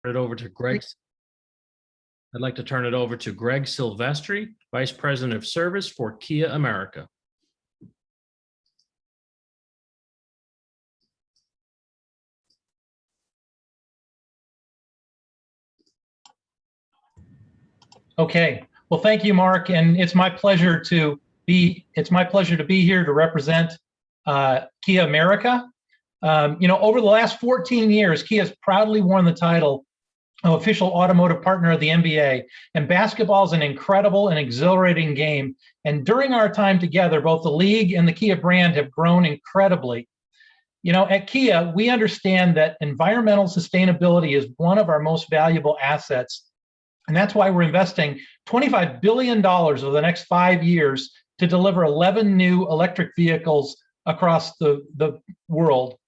Turn it over to Greg. I'd like to turn it over to Greg Silvestri, Vice President of Service for Kia America. Okay, well, thank you, Mark, and it's my pleasure to be here to represent Kia America. Over the last 14 years, Kia has proudly won the title of official automotive partner of the NBA. And basketball is an incredible and exhilarating game. And during our time together, both the league and the Kia brand have grown incredibly. At Kia, we understand that environmental sustainability is one of our most valuable assets. And that's why we're investing $25 billion over the next 5 years to deliver 11 new electric vehicles across the world.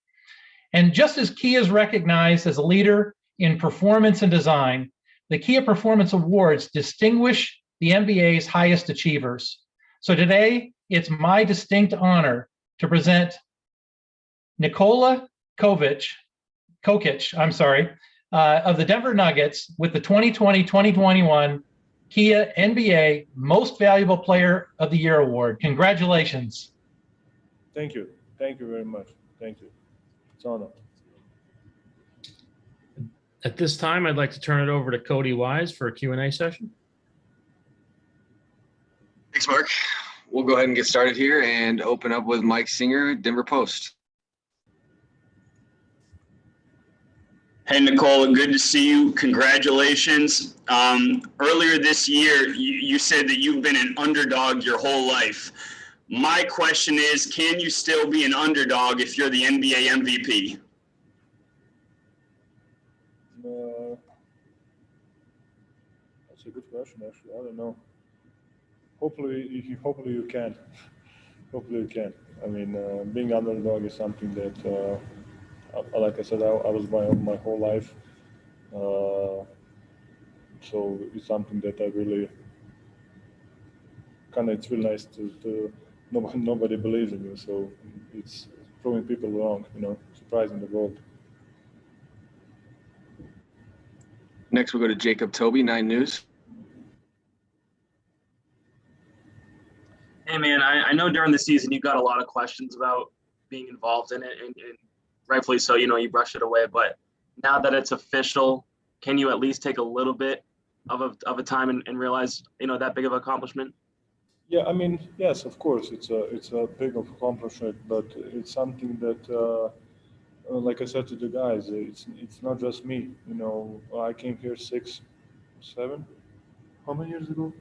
And just as Kia is recognized as a leader in performance and design, the Kia Performance Awards distinguish the NBA's highest achievers. So today, it's my distinct honor to present Nikola Jokić, of the Denver Nuggets with the 2020-2021 Kia NBA Most Valuable Player of the Year Award. Congratulations. Thank you. Thank you very much. Thank you. It's an honor. At this time, I'd like to turn it over to Cody Wise for a Q&A session. Thanks, Mark. We'll go ahead and get started here and open up with Mike Singer, Denver Post. Hey, Nikola, good to see you. Congratulations. Earlier this year, you said that you've been an underdog your whole life. My question is, can you still be an underdog if you're the NBA MVP? That's a good question, actually. I don't know. Hopefully you can. Hopefully you can. I mean, being underdog is something that, like I said, I was my whole life. So it's something that I really it's really nice to nobody believes in you. So it's proving people wrong, surprising the world. Next, we'll go to Jacob Toby, 9 News. Hey, man, I know during the season you got a lot of questions about being involved in it, and rightfully so, you brush it away. But now that it's official, can you at least take a little bit of a time and realize, that big of an accomplishment? Yeah, I mean, yes, of course, it's a big accomplishment, but it's something that, like I said to the guys, it's not just me. I came here 6, 7, how many years ago?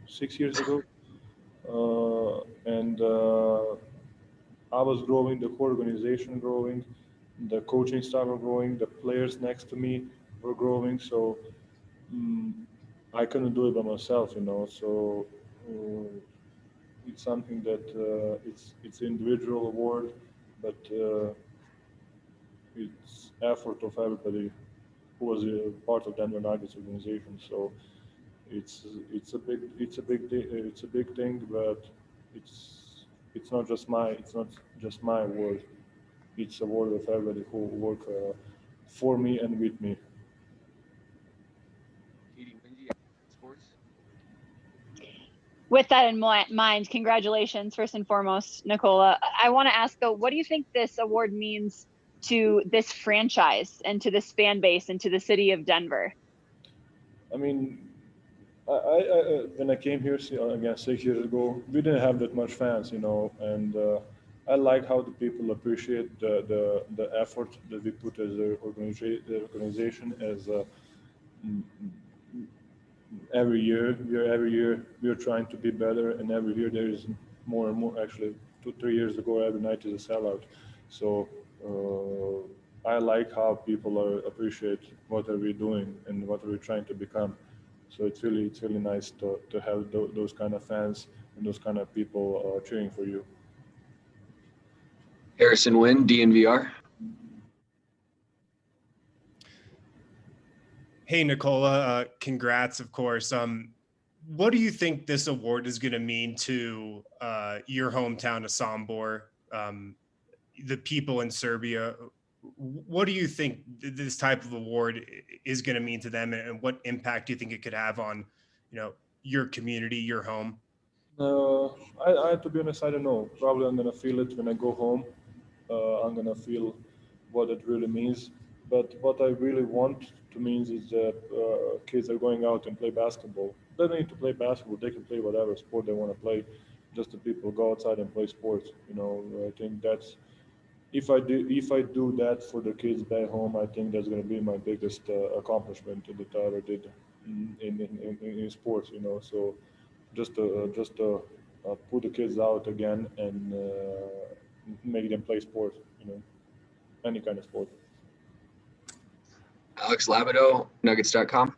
6 years ago, and I was growing, the whole organization growing, the coaching staff were growing, the players next to me were growing. So I couldn't do it by myself, So it's something that it's individual award, but it's effort of everybody who was a part of Denver Nuggets organization. So it's a big thing, but it's not just my award. It's a award of everybody who work for me and with me. With that in mind, congratulations, first and foremost, Nikola. I want to ask, though, what do you think this award means to this franchise and to this fan base and to the city of Denver? I mean, I when I came here again 6 years ago, we didn't have that much fans, and I like how the people appreciate the effort that we put as an organization. As every year we are trying to be better, and every year there is more and more. Actually, 2-3 years ago, every night is a sellout. So I like how people appreciate what are we doing and what are we trying to become. So it's really nice to have those kind of fans and those kind of people cheering for you. Harrison Wynn, DNVR. Hey, Nikola, congrats, of course. What do you think this award is going to mean to your hometown of Sombor, the people in Serbia what do you think this type of award is going to mean to them, and what impact do you think it could have on, your community, your home? I to be honest, I don't know. Probably I'm gonna feel it when I go home. I'm gonna feel what it really means. But what I really want to means is that kids are going out and play basketball. They don't need to play basketball. They can play whatever sport they want to play. Just the people go outside and play sports. I think that's if I do that for the kids back home, I think that's going to be my biggest accomplishment that I ever did in sports. So just put the kids out again and make them play sport. Any kind of sport. Alex Labido, Nuggets.com.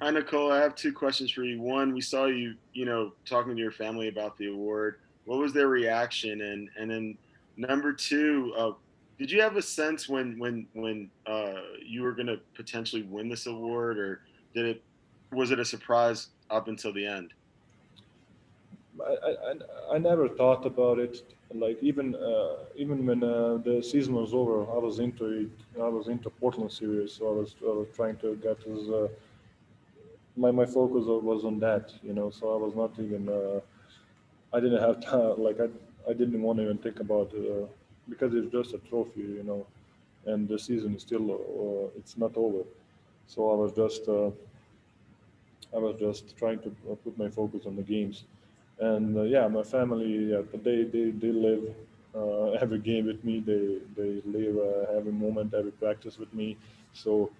Hi, Nicole. I have two questions for you. One, we saw you, talking to your family about the award. What was their reaction? And then number two, did you have a sense when you were going to potentially win this award, or was it a surprise up until the end? I never thought about it. Like even when the season was over, I was into it. I was into Portland series, so I was trying to get as my focus was on that. So I was not even. I didn't have time. Like I didn't want to even think about it because it's just a trophy, and the season is still it's not over. So I was just trying to put my focus on the games. And yeah, my family, yeah, but they live every game with me. They live every moment, every practice with me. So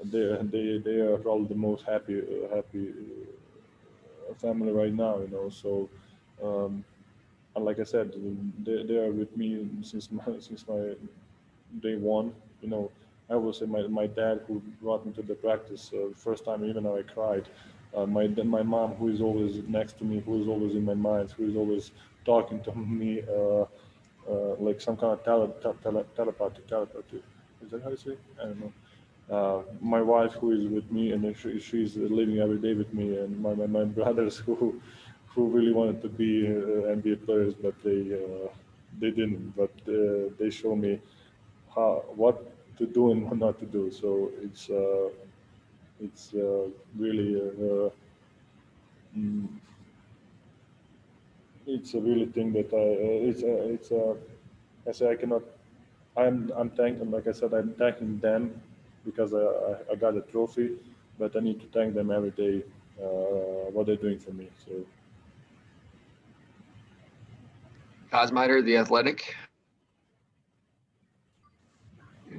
they are probably the most happy family right now. So and like I said, they are with me since my day one. I will say my dad who brought me to the practice first time, even though I cried. My mom, who is always next to me, who is always in my mind, who is always talking to me like some kind of telepathy. Is that how you say? I don't know. My wife, who is with me, and she's living every day with me, and my brothers who really wanted to be NBA players, but they didn't. But they show me what to do and what not to do. So it's really mm, it's a really thing that I say I cannot. I'm thanking, like I said, I'm thanking them because I got a trophy, but I need to thank them every day what they're doing for me. So. Cosmider, The Athletic.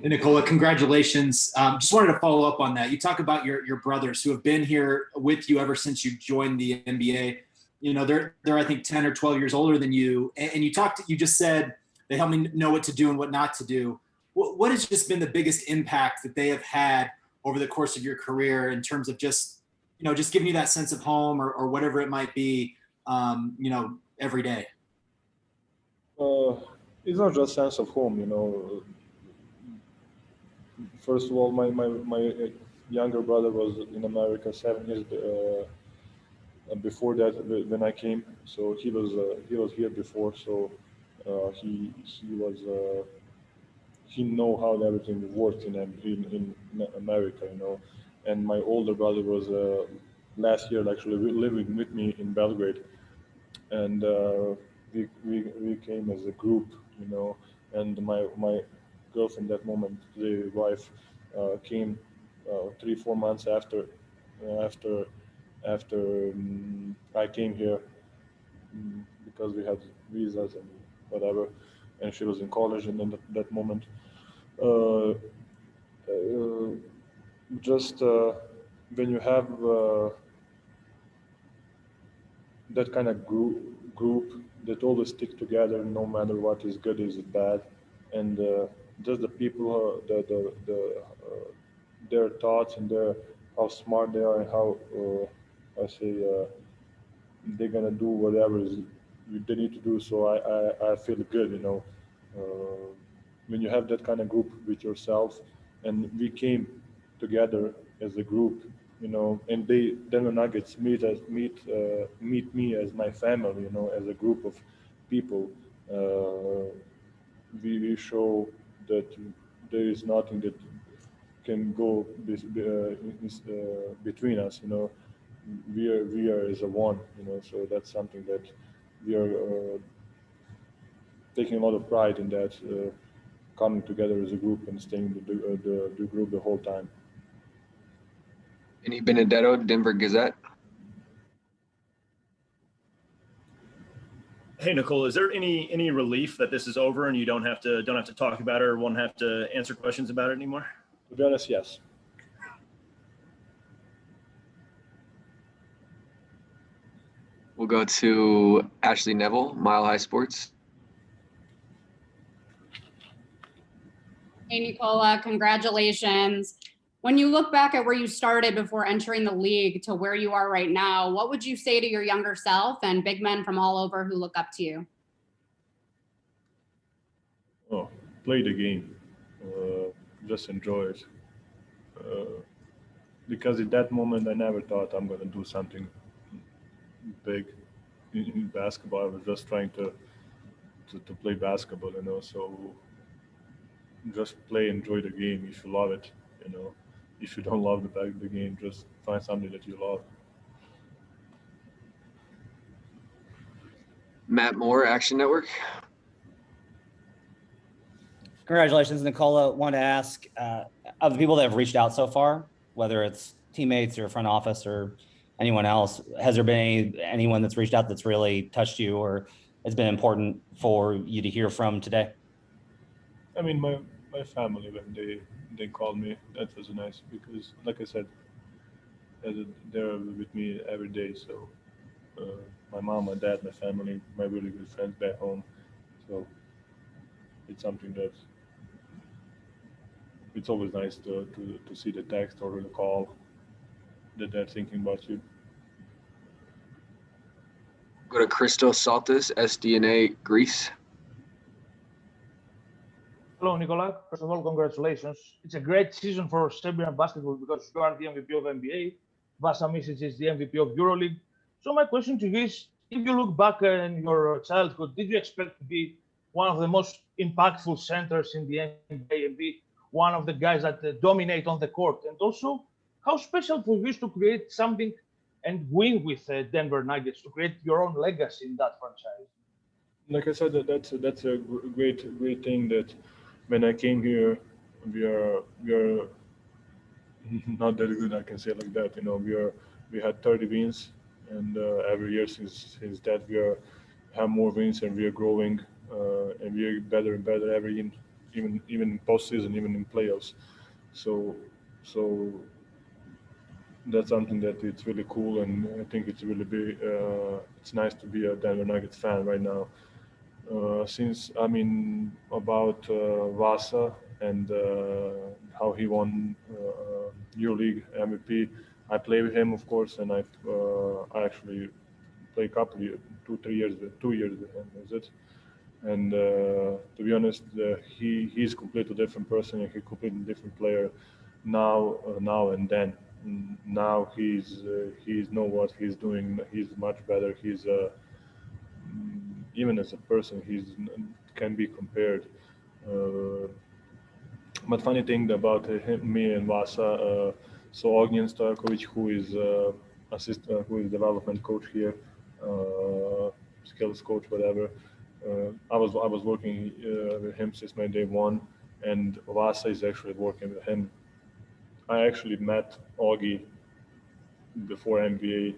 Hey, Nikola, congratulations. Just wanted to follow up on that. You talk about your brothers who have been here with you ever since you joined the NBA. They're I think 10 or 12 years older than you. And you just said they help me know what to do and what not to do. What has just been the biggest impact that they have had over the course of your career in terms of just giving you that sense of home or whatever it might be, every day? It's not just sense of home, First of all, my younger brother was in America 7 years before that when I came. So he was here before. So he was he know how everything works in America, And my older brother was last year actually living with me in Belgrade, and we came as a group, And my girlfriend that moment, the wife, came 3-4 months after I came here because we had visas and whatever, and she was in college, and then that moment, uh, uh, just when you have that kind of group that always stick together no matter what is good is bad, and just the people their thoughts and how smart they are and how I say they're gonna do whatever they need to do. So I feel good, when you have that kind of group with yourself, and we came together as a group, and they Denver Nuggets meet me as my family, as a group of people, we show that there is nothing that can go between us. We are as a one. So that's something that we are taking a lot of pride in, that coming together as a group and staying the group the whole time. Vinny Benedetto, Denver Gazette. Hey Nikola, is there any relief that this is over and you don't have to talk about it or won't have to answer questions about it anymore? To be honest, yes. We'll go to Ashley Neville, Mile High Sports. Hey Nikola, congratulations. When you look back at where you started before entering the league to where you are right now, what would you say to your younger self and big men from all over who look up to you? Oh, play the game. Just enjoy it. Because at that moment, I never thought I'm going to do something big in basketball. I was just trying to play basketball, so just play, enjoy the game if you love it, If you don't love the game, just find something that you love. Matt Moore, Action Network. Congratulations, Nikola. Wanted to ask, of the people that have reached out so far, whether it's teammates or front office or anyone else, has there been anyone that's reached out that's really touched you or it's been important for you to hear from today? I mean, my family, when they called me, that was nice because, like I said, they're with me every day. So my mom, my dad, my family, my really good friends back home. So it's something that it's always nice to see the text or the call that they're thinking about you. Go to Christos Saltis, SDNA Greece. Hello, Nikola. First of all, congratulations. It's a great season for Serbian basketball because you are the MVP of NBA. Vasa Misic is the MVP of EuroLeague. So my question to you is, if you look back in your childhood, did you expect to be one of the most impactful centers in the NBA and be one of the guys that dominate on the court? And also, how special for you to create something and win with Denver Nuggets, to create your own legacy in that franchise? Like I said, that's a great thing that when I came here, we are not that good. I can say like that. We had 30 wins, and every year since that we have more wins and we are growing, and we are better and better every year, even in postseason, even in playoffs. So that's something that it's really cool, and I think it's it's nice to be a Denver Nuggets fan right now. Since about Vasa and how he won EuroLeague MVP, I play with him, of course, and I actually play a couple years, 2 years with him. Is it? And to be honest, he's a completely different person, and he's a completely different player now and then. Now he's know what he's doing. He's much better. He's even as a person, can be compared. But funny thing about me and Vasa, so Ognjen Stojkovic, who is who is development coach here, skills coach, whatever. I was working with him since my day one, and Vasa is actually working with him. I actually met Augie before NBA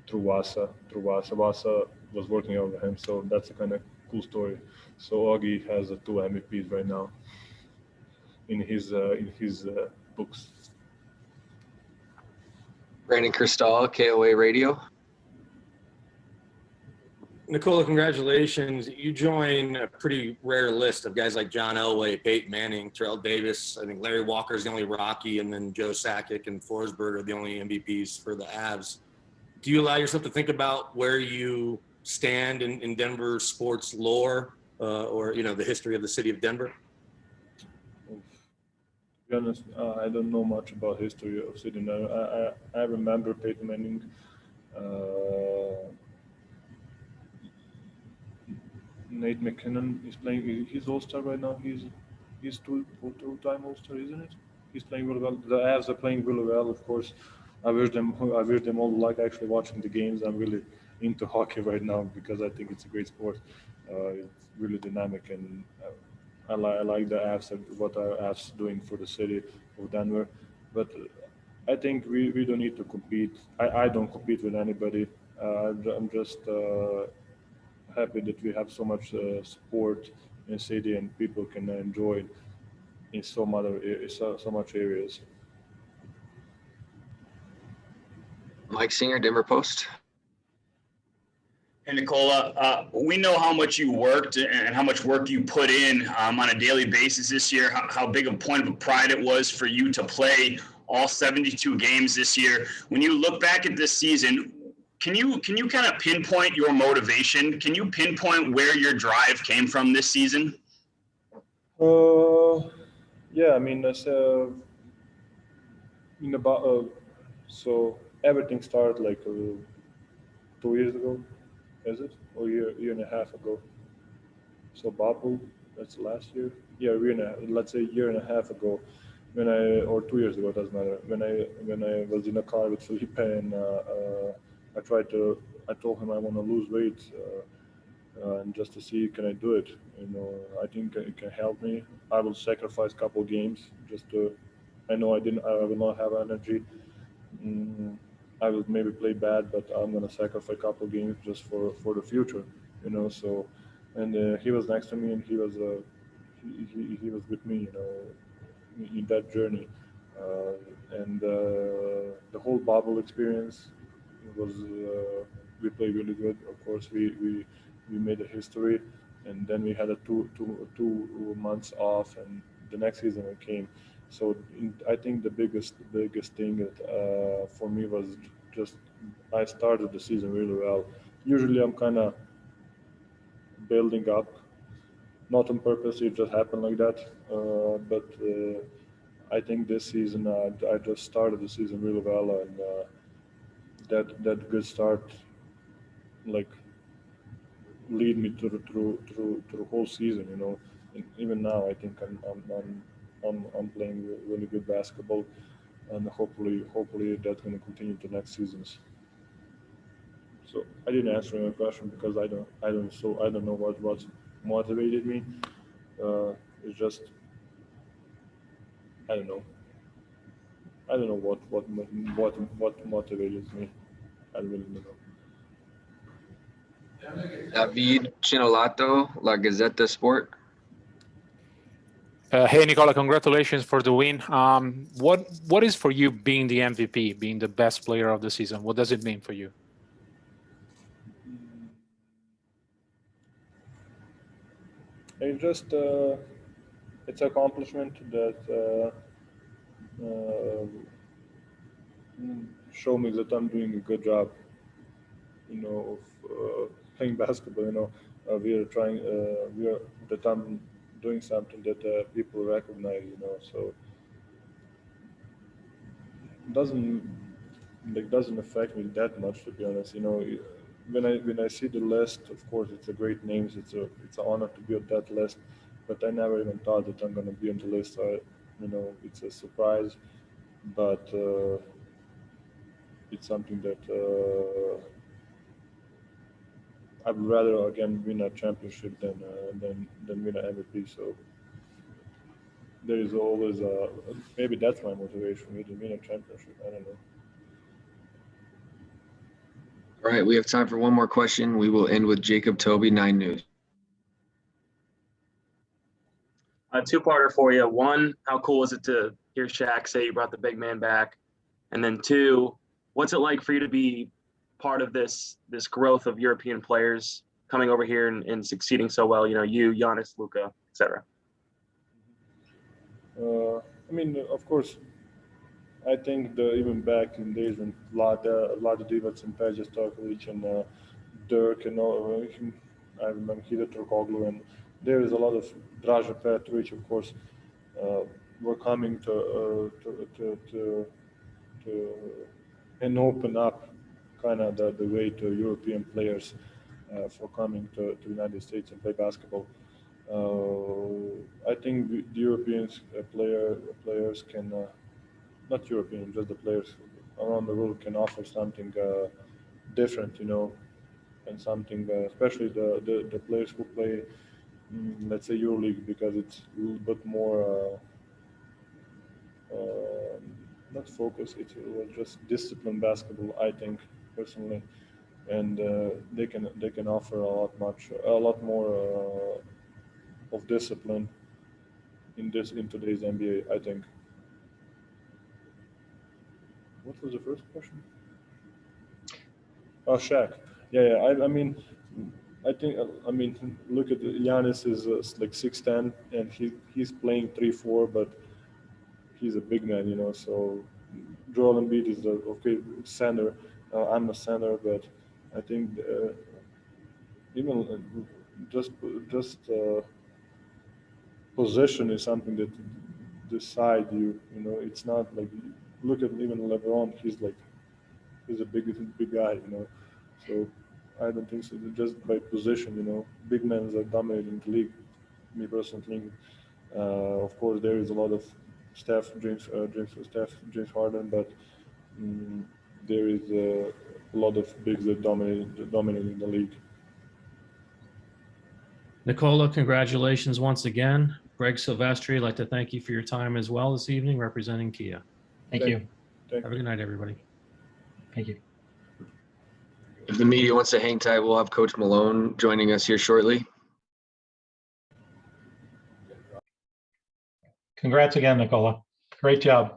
through Vasa. Vasa was working out with him, so that's a kind of cool story. So Augie has 2 MVPs right now in his books. Brandon Cristal, KOA Radio. Nikola, congratulations. You join a pretty rare list of guys like John Elway, Peyton Manning, Terrell Davis. I think Larry Walker's the only Rocky, and then Joe Sakic and Forsberg are the only MVPs for the Avs. Do you allow yourself to think about where you stand in Denver sports lore, or the history of the city of Denver? To be honest, I don't know much about history of city. I remember Peyton Manning. Nate McKinnon is playing. He's All-Star right now. He's two-time All-Star, isn't it? He's playing really well. The Avs are playing really well, of course. I wish them all the luck actually watching the games. I'm really into hockey right now because I think it's a great sport. It's really dynamic, and I like the Avs and what our Avs doing for the city of Denver. But I think we don't need to compete. I don't compete with anybody. I'm just happy that we have so much support in the city and people can enjoy it in so much areas. Mike Singer, Denver Post. And Nikola, we know how much you worked and how much work you put in on a daily basis this year, how big a point of pride it was for you to play all 72 games this year. When you look back at this season, can you kind of pinpoint your motivation? Can you pinpoint where your drive came from this season? Yeah, I mean, so everything started like 2 years ago, is it? Or year and a half ago. So bubble, that's last year. Yeah, let's say a year and a half ago, or 2 years ago, doesn't matter. When I was in a car with Felipe and I told him I want to lose weight, and just to see can I do it. I think it can help me. I will sacrifice a couple games just to. I know I will not have energy. I will maybe play bad, but I'm gonna sacrifice a couple games just for the future. So, and he was next to me, and he was with me. In that journey, and the whole bubble experience was we played really good. Of course, we made a history, and then we had a two months off, and the next season came. So I think the biggest thing that, for me was just I started the season really well. Usually I'm kind of building up, not on purpose. It just happened like that. But I think this season I just started the season really well, and that good start like lead me through the whole season. And even now I think I'm playing really good basketball, and hopefully that's going to continue to next seasons. So I didn't answer your question because I don't know what motivated me. It's just I don't know what motivated me. I really don't know. David Chinolato, La Gazzetta Sport. Hey, Nikola, congratulations for the win. What is for you being the MVP, being the best player of the season? What does it mean for you? It's just it's an accomplishment that show me that I'm doing a good job, of playing basketball. We are trying, that I'm doing something that people recognize. So it doesn't affect me that much, to be honest. When I see the list, of course, it's a great names. It's an honor to be on that list, but I never even thought that I'm going to be on the list. It's a surprise, but it's something that I'd rather again win a championship than win an MVP. So there is always maybe that's my motivation, to win a championship. I don't know. All right, we have time for one more question. We will end with Jacob Toby, 9 News. A two-parter for you. One, how cool was it to hear Shaq say you brought the big man back? And then two, what's it like for you to be part of this growth of European players coming over here and succeeding so well? You, Giannis, Luka, etc. I mean, of course, I think even back in days when Vlade Divac and Peja Stojkovic and Dirk and all, I remember Hida Turkoglu, and there is a lot of Draža Petrovic, of course, were coming to and open up kind of the way to European players. for coming to the United States and play basketball. I think the Europeans players can, not European, just the players around the world can offer something different, and something, especially the players who play, let's say EuroLeague, because it's a little bit more not focus, it's just disciplined basketball, I think personally, and they can offer a lot more of discipline in today's NBA, I think. What was the first question? Oh, Shaq. Yeah. I mean, look at Giannis is like 6'10", and he's playing 3-4, but he's a big man, So Joel Embiid is okay center. I'm a center, but I think even just position is something that decide you. It's not like, look at even LeBron. He's a big guy. So I don't think so. Just by position, big men are dominating the league. Me personally, of course, there is a lot of James Harden, but there is a lot of bigs that dominating the league. Nikola, congratulations once again. Greg Silvestri, I'd like to thank you for your time as well this evening representing Kia. Thank you. Have a good night, everybody. Thank you. If the media wants to hang tight, we'll have Coach Malone joining us here shortly. Congrats again, Nikola. Great job.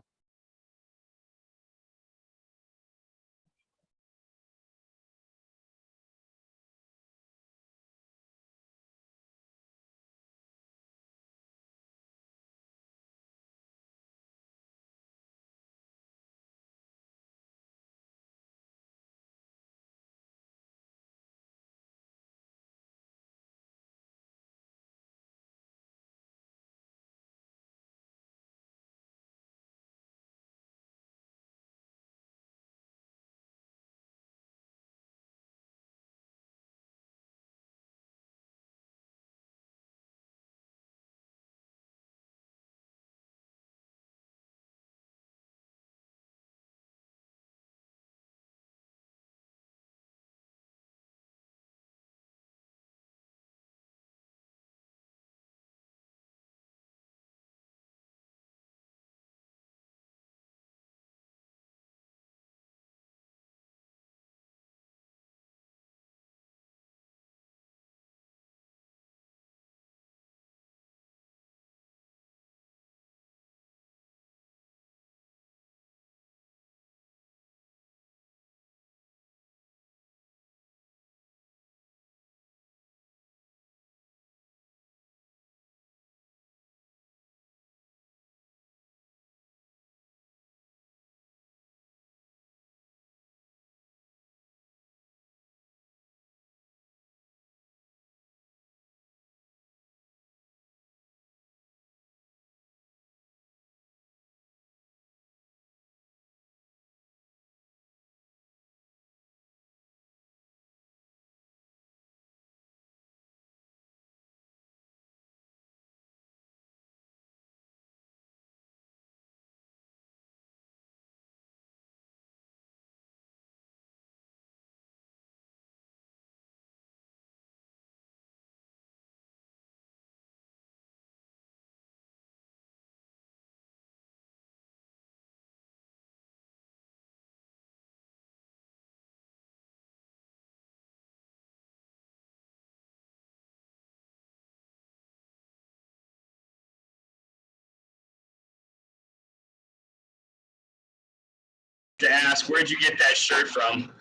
To ask, where'd you get that shirt from?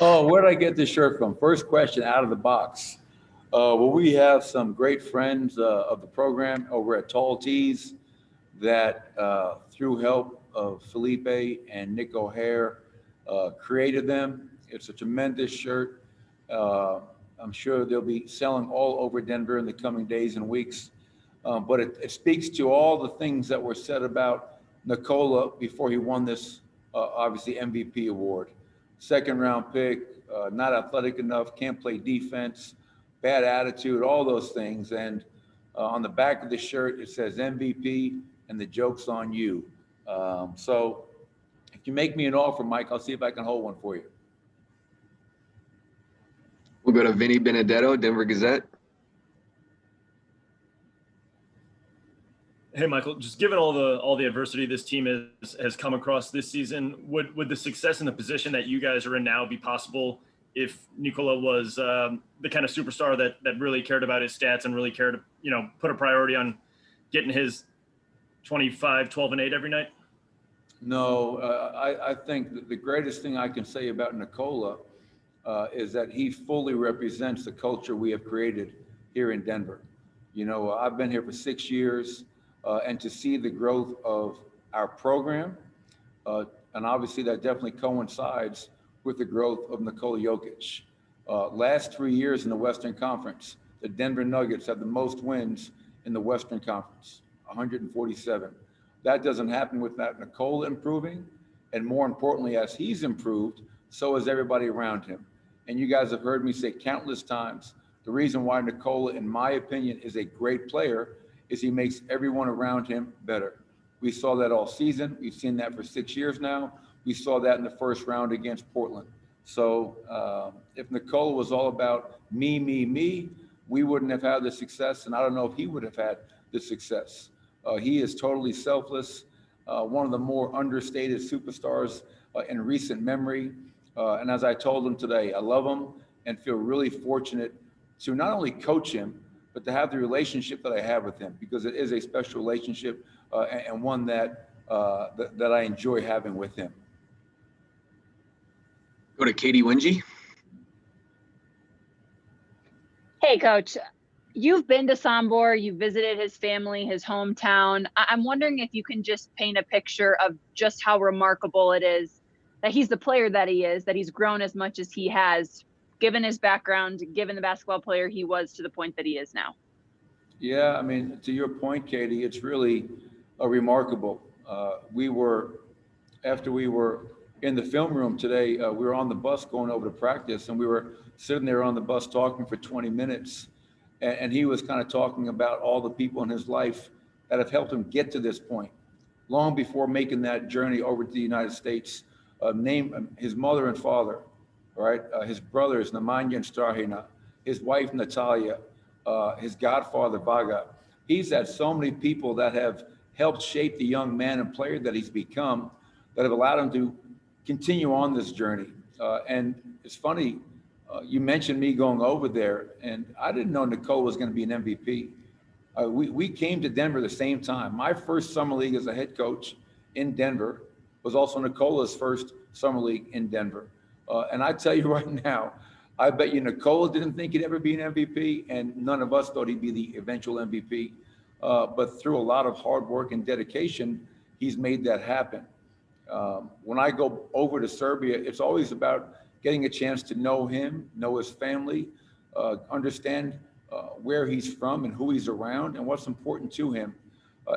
Oh, where did I get this shirt from? First question out of the box. Well, we have some great friends of the program over at Tall Tees that, through help of Felipe and Nick O'Hare, created them. It's a tremendous shirt. I'm sure they'll be selling all over Denver in the coming days and weeks. But it speaks to all the things that were said about Nikola before he won this, obviously, MVP award. Second round pick, not athletic enough, can't play defense, bad attitude, all those things. And on the back of the shirt, it says MVP and the joke's on you. So if you make me an offer, Mike, I'll see if I can hold one for you. We'll go to Vinny Benedetto, Denver Gazette. Hey, Michael, just given all the adversity this team has come across this season, would the success in the position that you guys are in now be possible if Nikola was the kind of superstar that really cared about his stats and really cared to, put a priority on getting his 25, 12, and 8 every night? No, I think the greatest thing I can say about Nikola is that he fully represents the culture we have created here in Denver. I've been here for 6 years. And to see the growth of our program, and obviously that definitely coincides with the growth of Nikola Jokić. Last 3 years in the Western Conference, the Denver Nuggets have the most wins in the Western Conference, 147. That doesn't happen without Nikola improving, and more importantly, as he's improved, so has everybody around him. And you guys have heard me say countless times, the reason why Nikola, in my opinion, is a great player is he makes everyone around him better. We saw that all season. We've seen that for 6 years now. We saw that in the first round against Portland. So if Nikola was all about me, we wouldn't have had the success, and I don't know if he would have had the success. He is totally selfless, one of the more understated superstars in recent memory. And as I told him today, I love him and feel really fortunate to not only coach him, but to have the relationship that I have with him, because it is a special relationship and one that I enjoy having with him. Go to Katie Wingy. Hey, Coach. You've been to Sombor, you visited his family, his hometown. I'm wondering if you can just paint a picture of just how remarkable it is that he's the player that he is, that he's grown as much as he has, given his background, given the basketball player he was to the point that he is now. Yeah, I mean, to your point, Katie, it's really remarkable. After we were in the film room today, we were on the bus going over to practice, and we were sitting there on the bus talking for 20 minutes. And he was kind of talking about all the people in his life that have helped him get to this point, long before making that journey over to the United States. Name his mother and father, right? His brothers, Nemanja and Strahina, his wife, Natalia, his godfather, Vaga. He's had so many people that have helped shape the young man and player that he's become, that have allowed him to continue on this journey. And it's funny, you mentioned me going over there, and I didn't know Nikola was going to be an MVP. We came to Denver the same time. My first summer league as a head coach in Denver was also Nikola's first summer league in Denver. And I tell you right now, I bet you Nikola didn't think he'd ever be an MVP, and none of us thought he'd be the eventual MVP. But through a lot of hard work and dedication, he's made that happen. When I go over to Serbia, it's always about getting a chance to know him, know his family, understand where he's from and who he's around and what's important to him.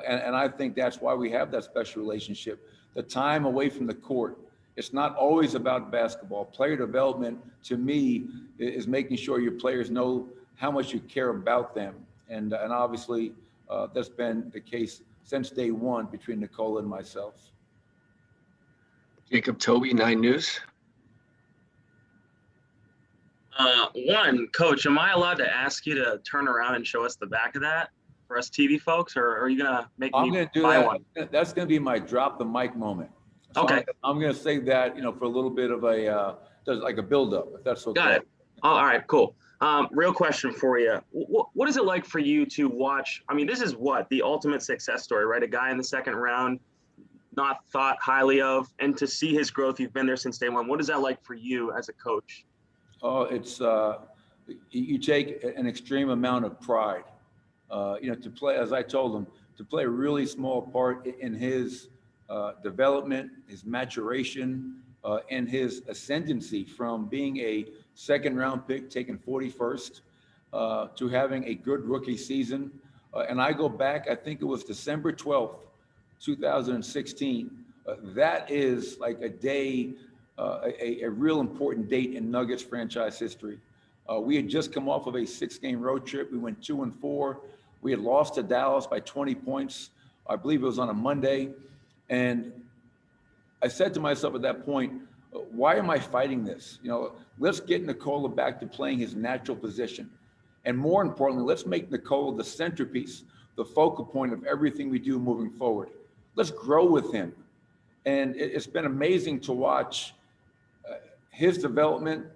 And I think that's why we have that special relationship. The time away from the court, it's not always about basketball. Player development, to me, is making sure your players know how much you care about them. And obviously, that's been the case since day one between Nikola and myself. Jacob Toby, 9 News. One, Coach, am I allowed to ask you to turn around and show us the back of that for us TV folks, or are you gonna make I'm me gonna do buy that. one? That's gonna be my drop the mic moment. So Okay. I'm gonna say that, for a little bit of like a build-up, if that's okay. Got it. Oh, all right, cool. Real question for you. What is it like for you to watch? I mean, this is the ultimate success story, right? A guy in the second round, not thought highly of, and to see his growth. You've been there since day one. What is that like for you as a coach? Oh, it's you take an extreme amount of pride, to play, as I told him, to play a really small part in his development, his maturation, and his ascendancy from being a second round pick taken 41st to having a good rookie season. And I go back, I think it was December 12th, 2016. That is like a day a real important date in Nuggets franchise history. We had just come off of a 6-game road trip. We went 2-4. We had lost to Dallas by 20 points. I believe it was on a Monday. And I said to myself at that point, why am I fighting this? You know, let's get Nikola back to playing his natural position. And more importantly, let's make Nikola the centerpiece, the focal point of everything we do moving forward. Let's grow with him. And it's been amazing to watch his development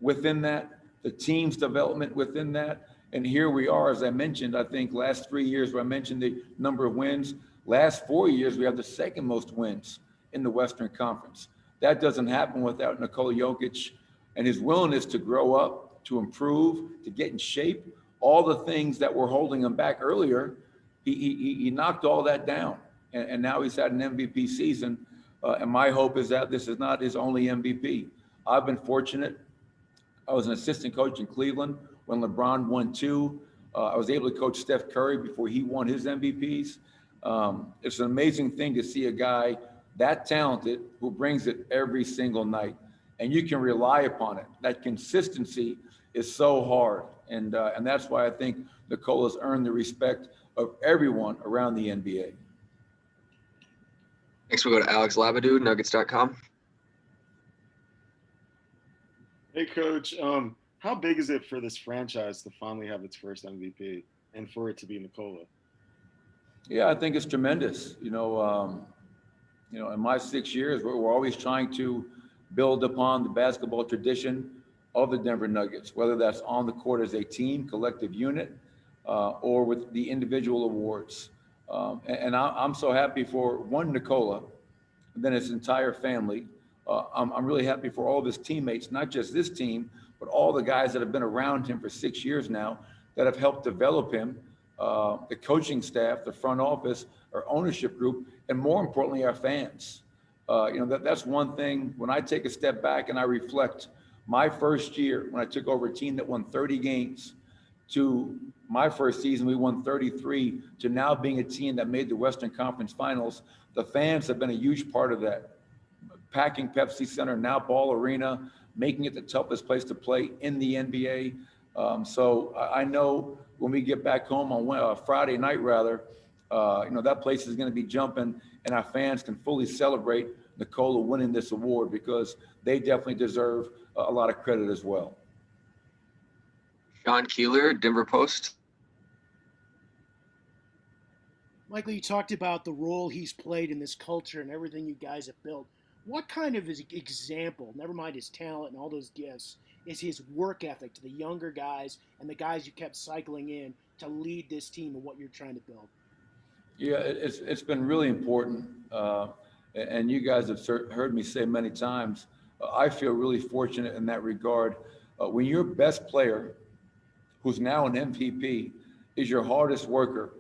within that, the team's development within that. And here we are, as I mentioned, I think last 3 years where I mentioned the number of wins, last 4 years, we have the second most wins in the Western Conference. That doesn't happen without Nikola Jokić and his willingness to grow up, to improve, to get in shape. All the things that were holding him back earlier, he knocked all that down. And now he's had an MVP season. And my hope is that this is not his only MVP. I've been fortunate. I was an assistant coach in Cleveland when LeBron won 2. I was able to coach Steph Curry before he won his MVPs. It's an amazing thing to see a guy that talented who brings it every single night. And you can rely upon it. That consistency is so hard. And that's why I think Nikola's earned the respect of everyone around the NBA. Next, we'll go to Alex Labadou, Nuggets.com. Hey, Coach. How big is it for this franchise to finally have its first MVP and for it to be Nikola? Yeah, I think it's tremendous. You know, in my 6 years, we're always trying to build upon the basketball tradition of the Denver Nuggets, whether that's on the court as a team, collective unit, or with the individual awards. And I'm so happy for one Nikola, and then his entire family. I'm really happy for all of his teammates, not just this team, but all the guys that have been around him for 6 years now that have helped develop him, the coaching staff, the front office, our ownership group, and more importantly, our fans. That's one thing. When I take a step back and I reflect my first year, when I took over a team that won 30 games, to my first season, we won 33, to now being a team that made the Western Conference Finals, the fans have been a huge part of that. Packing Pepsi Center, now Ball Arena, making it the toughest place to play in the NBA. So I know when we get back home on Friday night, that place is going to be jumping, and our fans can fully celebrate Nikola winning this award because they definitely deserve a lot of credit as well. Sean Keeler, Denver Post. Michael, you talked about the role he's played in this culture and everything you guys have built. What kind of example, never mind his talent and all those gifts, is his work ethic to the younger guys and the guys you kept cycling in to lead this team and what you're trying to build? Yeah, it's been really important. And you guys have heard me say many times, I feel really fortunate in that regard. When your best player, who's now an MVP, is your hardest worker,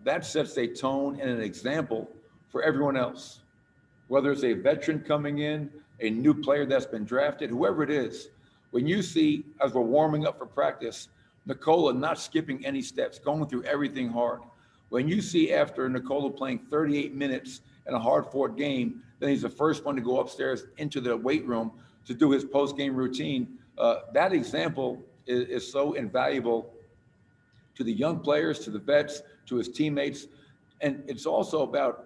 that sets a tone and an example for everyone else. Whether it's a veteran coming in, a new player that's been drafted, whoever it is, when you see, as we're warming up for practice, Nikola not skipping any steps, going through everything hard. When you see after Nikola playing 38 minutes in a hard-fought game, then he's the first one to go upstairs into the weight room to do his post-game routine. That example is so invaluable to the young players, to the vets, to his teammates. And it's also about,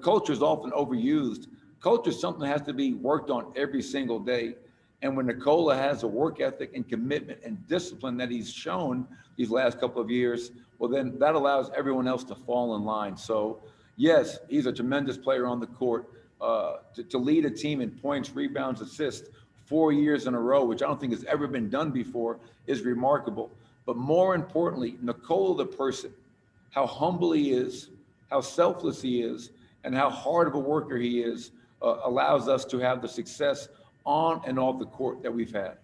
culture is often overused. Culture is something that has to be worked on every single day. And when Nikola has a work ethic and commitment and discipline that he's shown these last couple of years, well, then that allows everyone else to fall in line. So yes, he's a tremendous player on the court. To lead a team in points, rebounds, assists 4 years in a row, which I don't think has ever been done before, is remarkable. But more importantly, Nikola the person, how humble he is, how selfless he is, and how hard of a worker he is, allows us to have the success on and off the court that we've had.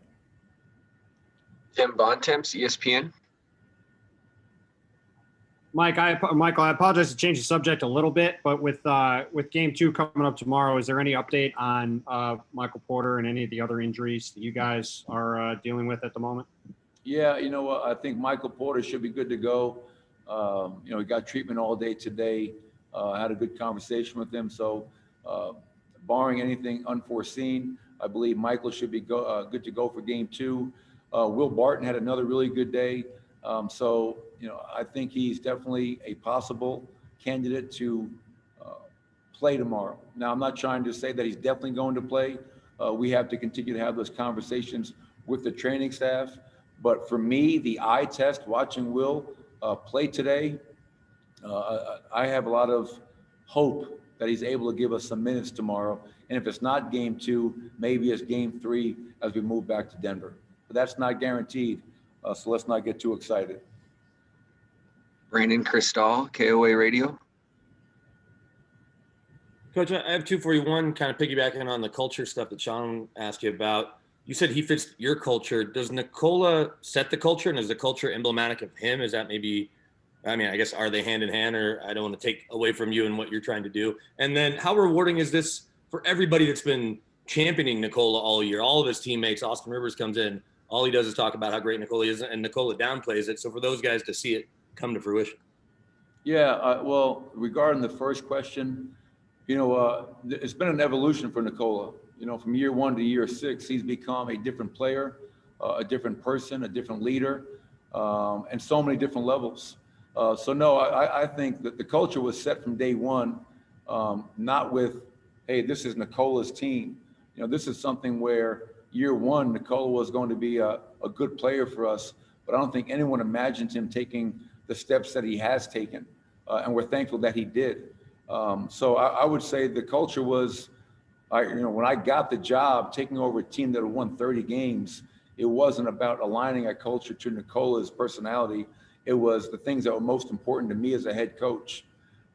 Tim Bontemps, ESPN. Michael, I apologize to change the subject a little bit, but with Game 2 coming up tomorrow, is there any update on Michael Porter and any of the other injuries that you guys are dealing with at the moment? Yeah, I think Michael Porter should be good to go. He got treatment all day today. Had a good conversation with him. So barring anything unforeseen. I believe Michael should be good to go for game 2. Will Barton had another really good day. So, I think he's definitely a possible candidate to play tomorrow. Now, I'm not trying to say that he's definitely going to play. We have to continue to have those conversations with the training staff. But for me, the eye test, watching Will play today, I have a lot of hope that he's able to give us some minutes tomorrow. And if it's not game 2, maybe it's game 3 as we move back to Denver. But that's not guaranteed, so let's not get too excited. Brandon Cristal, KOA Radio. Coach, I have 2 for you. One, kind of piggybacking on the culture stuff that Sean asked you about. You said he fits your culture. Does Nikola set the culture, and is the culture emblematic of him? Is that maybe, I mean, I guess, are they hand in hand, or I don't want to take away from you and what you're trying to do? And then how rewarding is this for everybody that's been championing Nikola all year? All of his teammates, Austin Rivers comes in, all he does is talk about how great Nikola is, and Nikola downplays it. So for those guys to see it come to fruition. Yeah, well, regarding the first question, it's been an evolution for Nikola. From year 1 to year 6, he's become a different player, a different person, a different leader, and so many different levels. So no, I think that the culture was set from day 1, not with, hey, this is Nikola's team. This is something where year 1, Nikola was going to be a good player for us, but I don't think anyone imagined him taking the steps that he has taken, and we're thankful that he did. So I would say the culture was, when I got the job, taking over a team that had won 30 games, it wasn't about aligning a culture to Nikola's personality. It was the things that were most important to me as a head coach.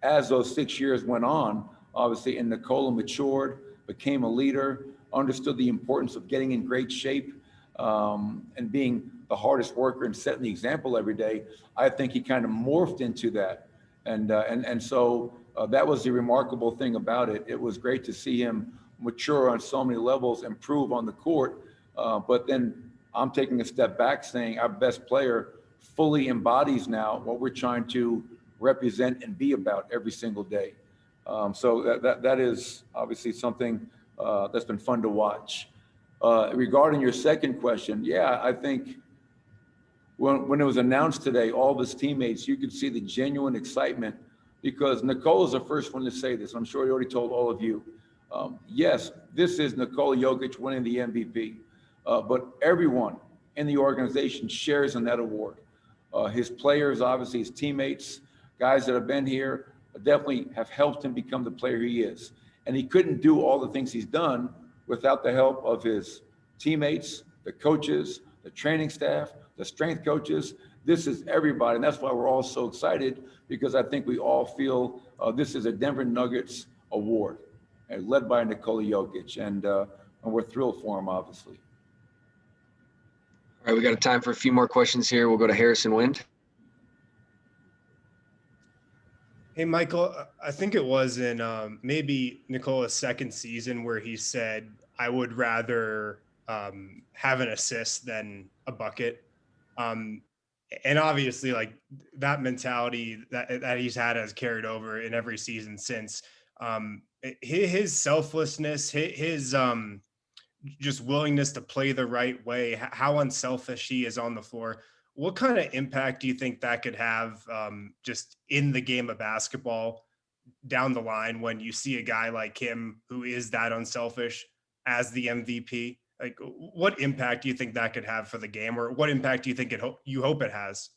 As those 6 years went on, obviously, and Nikola matured, became a leader, understood the importance of getting in great shape, and being the hardest worker and setting the example every day, I think he kind of morphed into that. And so that was the remarkable thing about it. It was great to see him mature on so many levels, improve on the court. But then I'm taking a step back saying our best player fully embodies now what we're trying to represent and be about every single day. So that is obviously something that's been fun to watch. Regarding your second question, yeah, I think when it was announced today, all of his teammates, you could see the genuine excitement, because Nikola's the first one to say this. I'm sure he already told all of you. Yes, this is Nikola Jokić winning the MVP, but everyone in the organization shares in that award. His players, obviously his teammates, guys that have been here, definitely have helped him become the player he is. And he couldn't do all the things he's done without the help of his teammates, the coaches, the training staff, the strength coaches. This is everybody. And that's why we're all so excited, because I think we all feel this is a Denver Nuggets award, led by Nikola Jokić. And we're thrilled for him, obviously. All right, we got time for a few more questions here. We'll go to Harrison Wind. Hey, Michael, I think it was in maybe Nikola's second season where he said, I would rather have an assist than a bucket. And obviously, like, that mentality that he's had has carried over in every season since. His selflessness, his just willingness to play the right way, how unselfish he is on the floor. What kind of impact do you think that could have just in the game of basketball down the line when you see a guy like him who is that unselfish as the MVP? Like, what impact do you think that could have for the game, or what impact do you think you hope it has?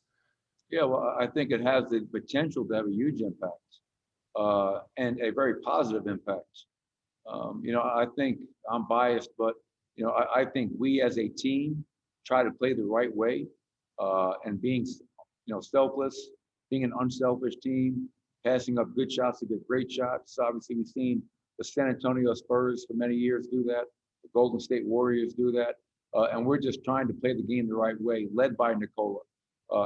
Yeah, well, I think it has the potential to have a huge impact, and a very positive impact. I think I'm biased, but I think we as a team try to play the right way, and being selfless, being an unselfish team, passing up good shots to get great shots. Obviously, we've seen the San Antonio Spurs for many years do that. The Golden State Warriors do that, and we're just trying to play the game the right way, led by Nikola.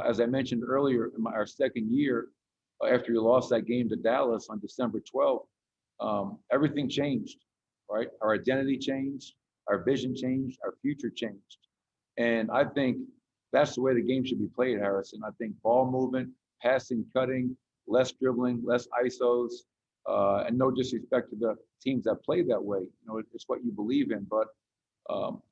As I mentioned earlier, in our second year, after we lost that game to Dallas on December 12th, everything changed, right? Our identity changed, our vision changed, our future changed. And I think that's the way the game should be played, Harrison. I think ball movement, passing, cutting, less dribbling, less ISOs, And no disrespect to the teams that play that way. You know, it's what you believe in. But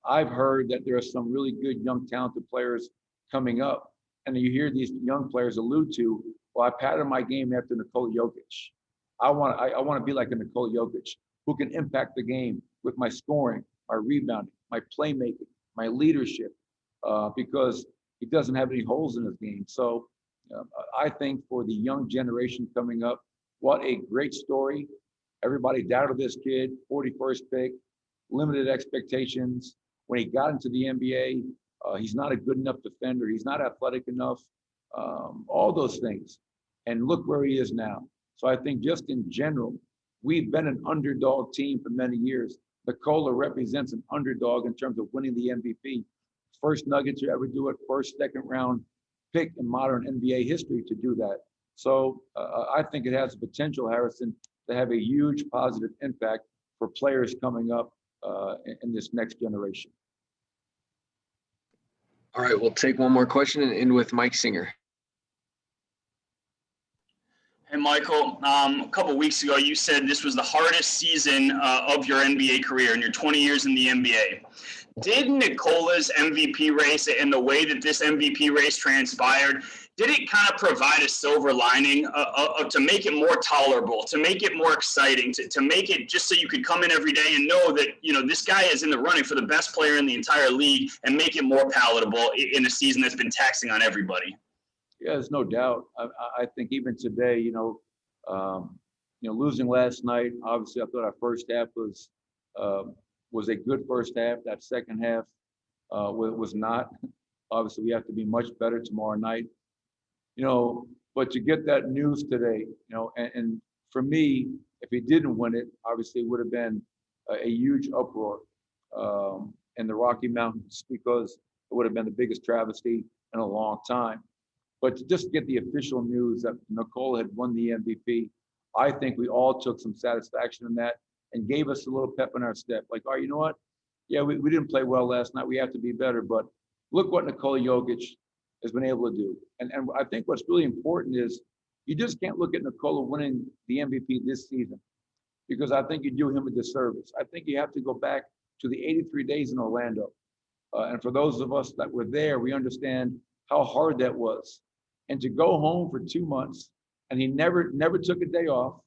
I've heard that there are some really good young talented players coming up, and you hear these young players allude to, well, I patterned my game after Nikola Jokić. I want to be like a Nikola Jokić who can impact the game with my scoring, my rebounding, my playmaking, my leadership, because he doesn't have any holes in his game. So I think for the young generation coming up, what a great story. Everybody doubted this kid, 41st pick, limited expectations. When he got into the NBA, he's not a good enough defender. He's not athletic enough, all those things. And look where he is now. So I think just in general, we've been an underdog team for many years. Nikola represents an underdog in terms of winning the MVP. First Nuggets to ever do it, first, second round pick in modern NBA history to do that. So I think it has the potential, Harrison, to have a huge positive impact for players coming up in this next generation. All right, we'll take one more question and end with Mike Singer. Hey, Michael, a couple weeks ago, you said this was the hardest season of your NBA career in your 20 years in the NBA. Did Nikola's MVP race and the way that this MVP race transpired, did it kind of provide a silver lining to make it more tolerable, to make it more exciting, to make it just so you could come in every day and know that, you know, this guy is in the running for the best player in the entire league, and make it more palatable in a season that's been taxing on everybody? Yeah, there's no doubt. I think even today, losing last night, obviously I thought our first half was a good first half. That second half was not. Obviously, we have to be much better tomorrow night. But to get that news today, and for me, if he didn't win it, obviously it would have been a huge uproar in the Rocky Mountains, because it would have been the biggest travesty in a long time. But to just get the official news that Nikola had won the MVP, I think we all took some satisfaction in that and gave us a little pep in our step. Like, oh, you know what? Yeah, we didn't play well last night. We have to be better. But look what Nikola Jokić has been able to do. And I think what's really important is you just can't look at Nikola winning the MVP this season, because I think you do him a disservice. I think you have to go back to the 83 days in Orlando. And for those of us that were there, we understand how hard that was. And to go home for 2 months, and he never took a day off,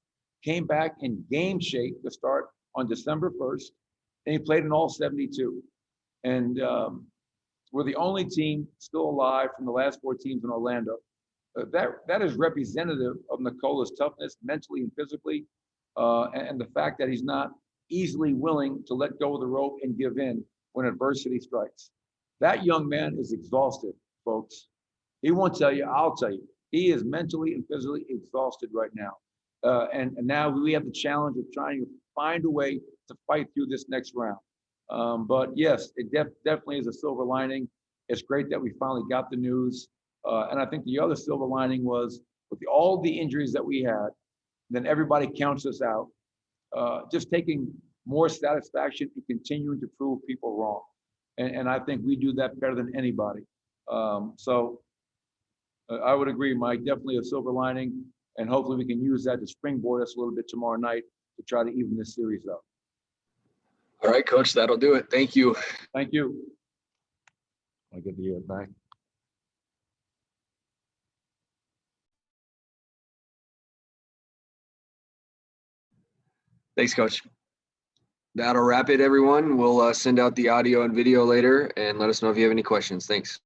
came back in game shape to start on December 1st, and he played in all 72. And we're the only team still alive from the last 4 teams in Orlando. That is representative of Nikola's toughness, mentally and physically, and the fact that he's not easily willing to let go of the rope and give in when adversity strikes. That young man is exhausted, folks. He won't tell you, I'll tell you. He is mentally and physically exhausted right now. And now we have the challenge of trying to find a way to fight through this next round. But yes, it definitely is a silver lining. It's great that we finally got the news. And I think the other silver lining was, with all the injuries that we had, then everybody counts us out. Just taking more satisfaction and continuing to prove people wrong. And I think we do that better than anybody. So I would agree, Mike, definitely a silver lining. And hopefully we can use that to springboard us a little bit tomorrow night to try to even this series up. All right, Coach, that'll do it. Thank you. Thank you. I get the year back. Thanks, Coach. That'll wrap it, everyone. We'll send out the audio and video later, and let us know if you have any questions. Thanks.